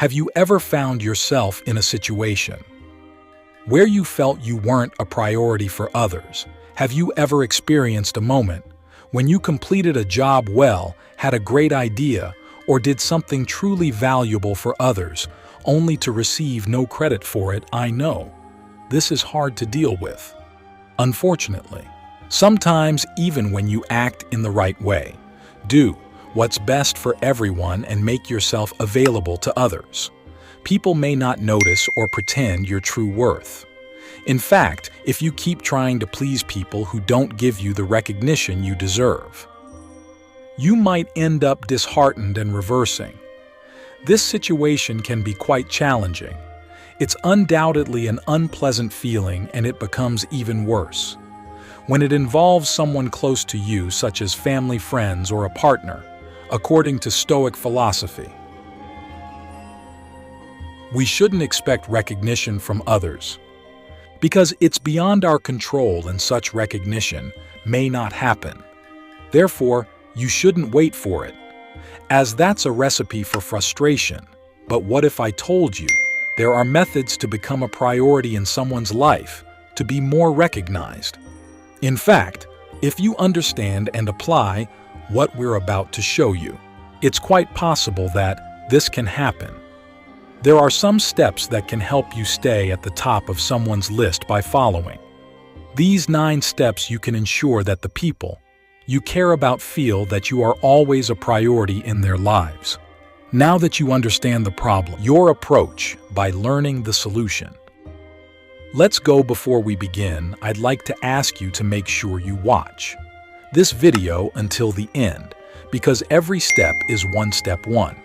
Have you ever found yourself in a situation where you felt you weren't a priority for others? Have you ever experienced a moment when you completed a job well, had a great idea, or did something truly valuable for others, only to receive no credit for it? I know. This is hard to deal with. Unfortunately, sometimes even when you act in the right way, do what's best for everyone and make yourself available to others, people may not notice or pretend your true worth. In fact, if you keep trying to please people who don't give you the recognition you deserve, you might end up disheartened and reversing. This situation can be quite challenging. It's undoubtedly an unpleasant feeling, and it becomes even worse when it involves someone close to you, such as family, friends, or a partner, according to Stoic philosophy. We shouldn't expect recognition from others, because it's beyond our control and such recognition may not happen. Therefore, you shouldn't wait for it, as that's a recipe for frustration. But what if I told you there are methods to become a priority in someone's life, to be more recognized? In fact, if you understand and apply what we're about to show you, it's quite possible that this can happen. There are some steps that can help you stay at the top of someone's list by following these 9 steps. You can ensure that the people you care about feel that you are always a priority in their lives. Now that you understand the problem, your approach by learning the solution. Let's go. Before we begin, I'd like to ask you to make sure you watch this video until the end, because every step is step 1.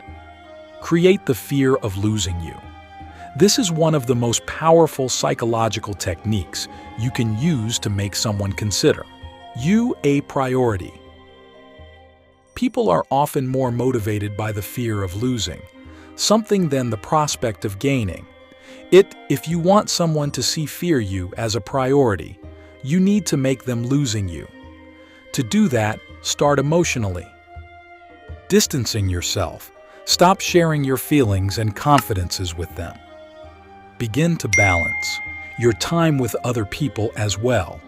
Create the fear of losing you. This is one of the most powerful psychological techniques you can use to make someone consider you a priority. People are often more motivated by the fear of losing something than the prospect of gaining it. If you want someone to fear you as a priority, you need to make them losing you. To do that, start emotionally. Distancing yourself. Stop sharing your feelings and confidences with them. Begin to balance your time with other people as well.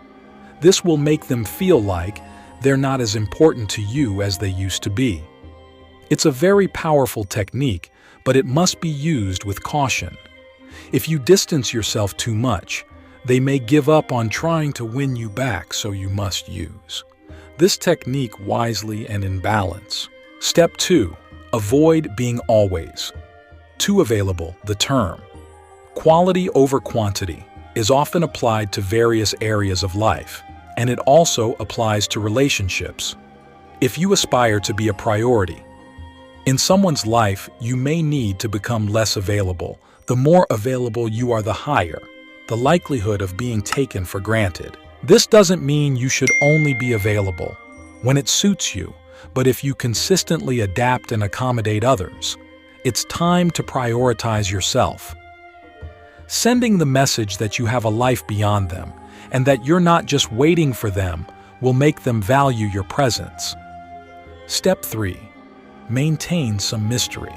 This will make them feel like they're not as important to you as they used to be. It's a very powerful technique, but it must be used with caution. If you distance yourself too much, they may give up on trying to win you back, so you must use this technique wisely and in balance. Step 2. Avoid being always too available. The term quality over quantity is often applied to various areas of life, and it also applies to relationships. If you aspire to be a priority in someone's life, you may need to become less available. The more available you are, the higher the likelihood of being taken for granted. This doesn't mean you should only be available when it suits you, but if you consistently adapt and accommodate others, it's time to prioritize yourself. Sending the message that you have a life beyond them and that you're not just waiting for them will make them value your presence. Step 3. Maintain some mystery.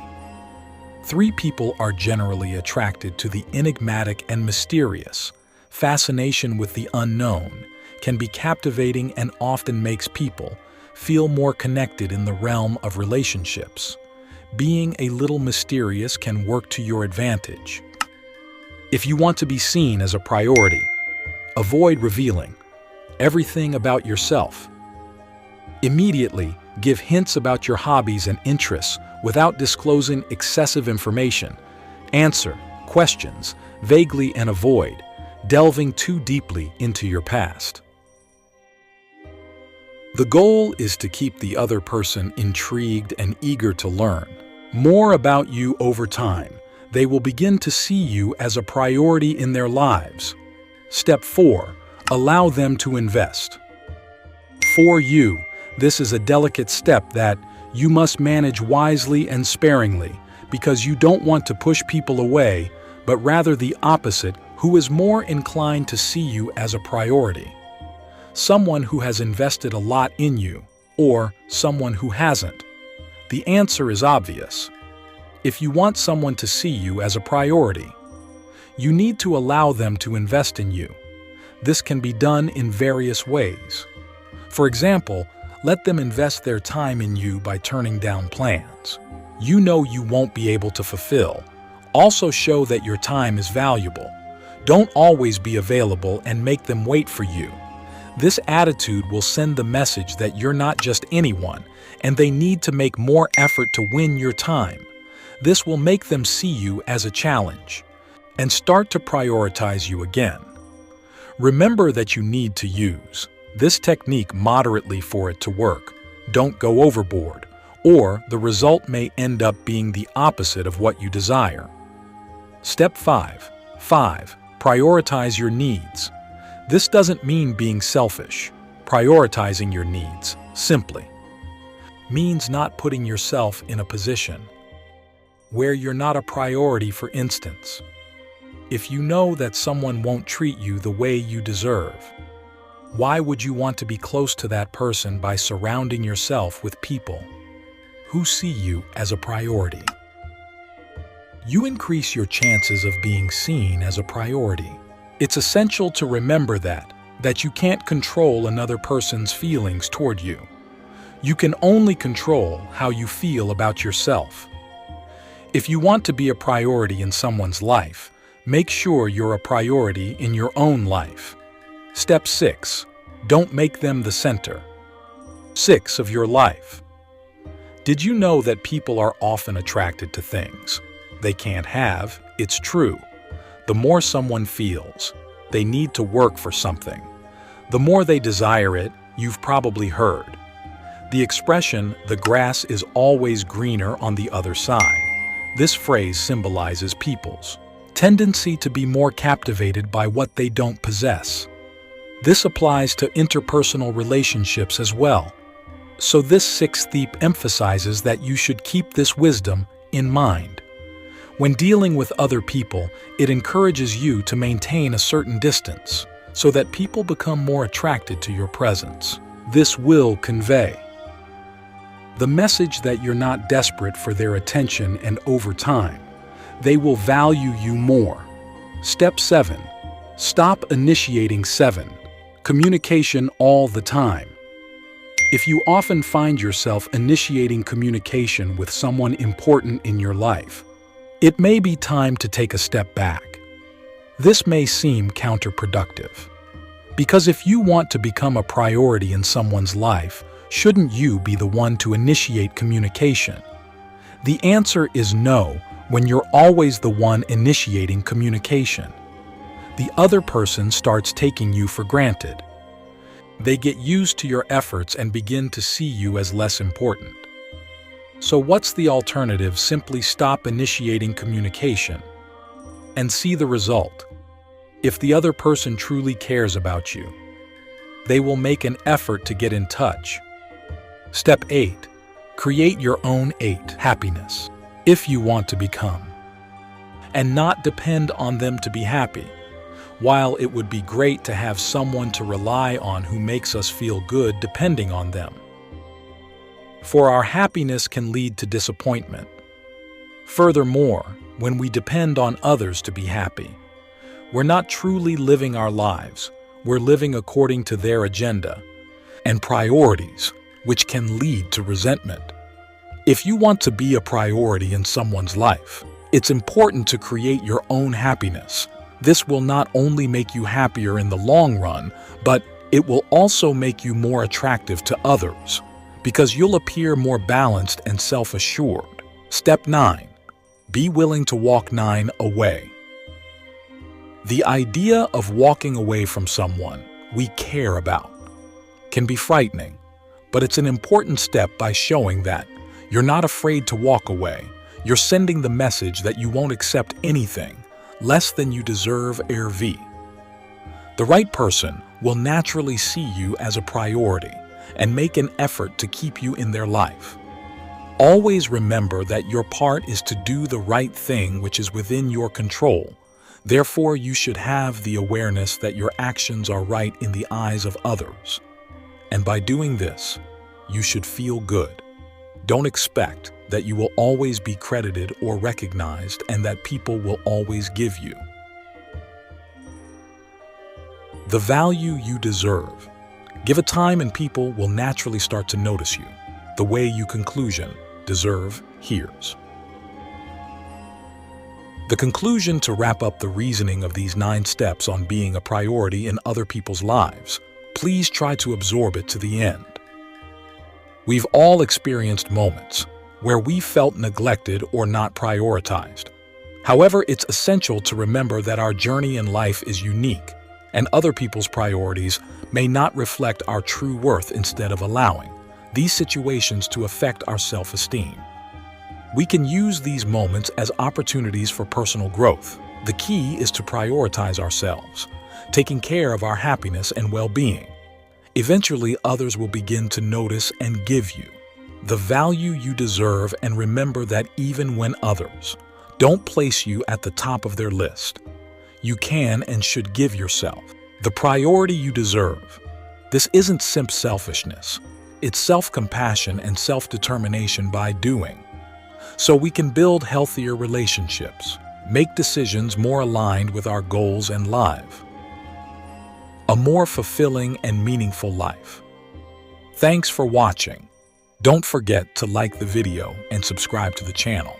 3 people are generally attracted to the enigmatic and mysterious. Fascination with the unknown can be captivating and often makes people feel more connected in the realm of relationships. Being a little mysterious can work to your advantage. If you want to be seen as a priority, avoid revealing everything about yourself. Immediately give hints about your hobbies and interests without disclosing excessive information. Answer questions vaguely and avoid delving too deeply into your past. The goal is to keep the other person intrigued and eager to learn more about you. Over time, they will begin to see you as a priority in their lives. Step 4. Allow them to invest. For you, this is a delicate step that you must manage wisely and sparingly, because you don't want to push people away, but rather the opposite, who is more inclined to see you as a priority. Someone who has invested a lot in you, or someone who hasn't? The answer is obvious. If you want someone to see you as a priority, you need to allow them to invest in you. This can be done in various ways. For example, let them invest their time in you by turning down plans you know you won't be able to fulfill. Also show that your time is valuable. Don't always be available and make them wait for you. This attitude will send the message that you're not just anyone, and they need to make more effort to win your time. This will make them see you as a challenge and start to prioritize you again. Remember that you need to use this technique moderately for it to work. Don't go overboard, or the result may end up being the opposite of what you desire. Step 5. Prioritize your needs. This doesn't mean being selfish. Prioritizing your needs simply means not putting yourself in a position where you're not a priority. For instance, if you know that someone won't treat you the way you deserve, why would you want to be close to that person by surrounding yourself with people who see you as a priority? You increase your chances of being seen as a priority. It's essential to remember that you can't control another person's feelings toward you. You can only control how you feel about yourself. If you want to be a priority in someone's life, make sure you're a priority in your own life. Step 6. Don't make them the center. 6 of your life. Did you know that people are often attracted to things they can't have? It's true. The more someone feels they need to work for something, the more they desire it. You've probably heard the expression, "the grass is always greener on the other side." This phrase symbolizes people's tendency to be more captivated by what they don't possess. This applies to interpersonal relationships as well. So this 6th step emphasizes that you should keep this wisdom in mind. When dealing with other people, it encourages you to maintain a certain distance so that people become more attracted to your presence. This will convey the message that you're not desperate for their attention, and over time, they will value you more. Step 7. Stop initiating. 7. Communication all the time. If you often find yourself initiating communication with someone important in your life, it may be time to take a step back. This may seem counterproductive, because if you want to become a priority in someone's life, shouldn't you be the one to initiate communication? The answer is no when you're always the one initiating communication. The other person starts taking you for granted. They get used to your efforts and begin to see you as less important. So what's the alternative? Simply stop initiating communication and see the result. If the other person truly cares about you, they will make an effort to get in touch. Step 8. Create your own 8 happiness. If you want to become and not depend on them to be happy, while it would be great to have someone to rely on who makes us feel good depending on them, for our happiness can lead to disappointment. Furthermore, when we depend on others to be happy, we're not truly living our lives. We're living according to their agenda and priorities, which can lead to resentment. If you want to be a priority in someone's life, it's important to create your own happiness. This will not only make you happier in the long run, but it will also make you more attractive to others, because you'll appear more balanced and self-assured. Step 9. Be willing to walk 9 away. The idea of walking away from someone we care about can be frightening, but it's an important step. By showing that you're not afraid to walk away, you're sending the message that you won't accept anything less than you deserve. The right person will naturally see you as a priority and make an effort to keep you in their life. Always remember that your part is to do the right thing, which is within your control. Therefore, you should have the awareness that your actions are right in the eyes of others. And by doing this, you should feel good. Don't expect that you will always be credited or recognized, and that people will always give you. The value you deserve. Give it time and people will naturally start to notice you, the way you deserve hears. The conclusion to wrap up the reasoning of these 9 steps on being a priority in other people's lives. Please try to absorb it to the end. We've all experienced moments where we felt neglected or not prioritized. However, it's essential to remember that our journey in life is unique, and other people's priorities may not reflect our true worth. Instead of allowing these situations to affect our self-esteem, we can use these moments as opportunities for personal growth. The key is to prioritize ourselves, taking care of our happiness and well-being. Eventually, others will begin to notice and give you the value you deserve, and remember that even when others don't place you at the top of their list, you can and should give yourself the priority you deserve. This isn't simp selfishness. It's self-compassion and self-determination by doing. So we can build healthier relationships, make decisions more aligned with our goals, and live a more fulfilling and meaningful life. Thanks for watching. Don't forget to like the video and subscribe to the channel.